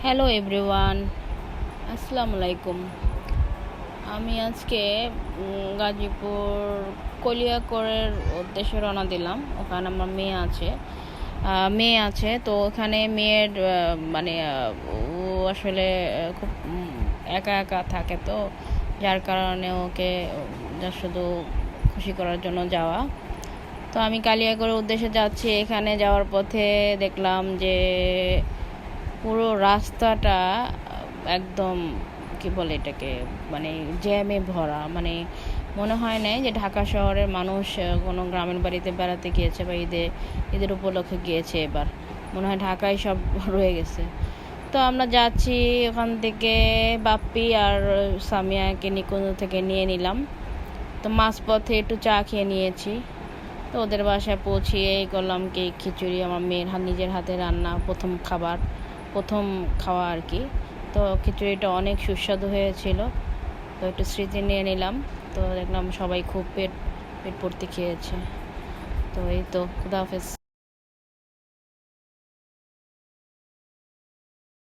Hello everyone, আসসালামু আলাইকুম। আমি আজকে গাজীপুর কলিয়াকৈরের উদ্দেশ্যে রওনা দিলাম। ওখানে আমার মেয়ে আছে তো ওখানে মেয়ের ও আসলে খুব একা একা থাকে, তো যার কারণে ওকে শুধু খুশি করার জন্য যাওয়া। তো আমি কালিয়াকৈরের উদ্দেশ্যে যাচ্ছি। এখানে যাওয়ার পথে দেখলাম যে পুরো রাস্তাটা একদম কি বলে এটাকে, জ্যামে ভরা। মনে হয় না যে ঢাকা শহরের মানুষ কোনো গ্রামের বাড়িতে বেড়াতে গিয়েছে বা ঈদের উপলক্ষে গিয়েছে। এবার মনে হয় ঢাকায় সব রয়ে গেছে। তো আমরা যাচ্ছি, ওখান থেকে বাপ্পি আর সামিয়াকে নিকুঞ্জ থেকে নিয়ে নিলাম। তো মাঝপথে একটু চা খেয়ে নিয়েছি। তো ওদের বাসায় পৌঁছিয়ে করলাম কি খিচুড়ি, আমার মেয়ের নিজের হাতে রান্না, প্রথম খাওয়া আর কি। তো খিচুড়িটা অনেক সুস্বাদু হয়েছিল। তো একটু স্মৃতি নিয়ে নিলাম। তো দেখলাম সবাই খুব পেট ভর্তি খেয়েছে। তো এই তো, খুদা হাফেজ।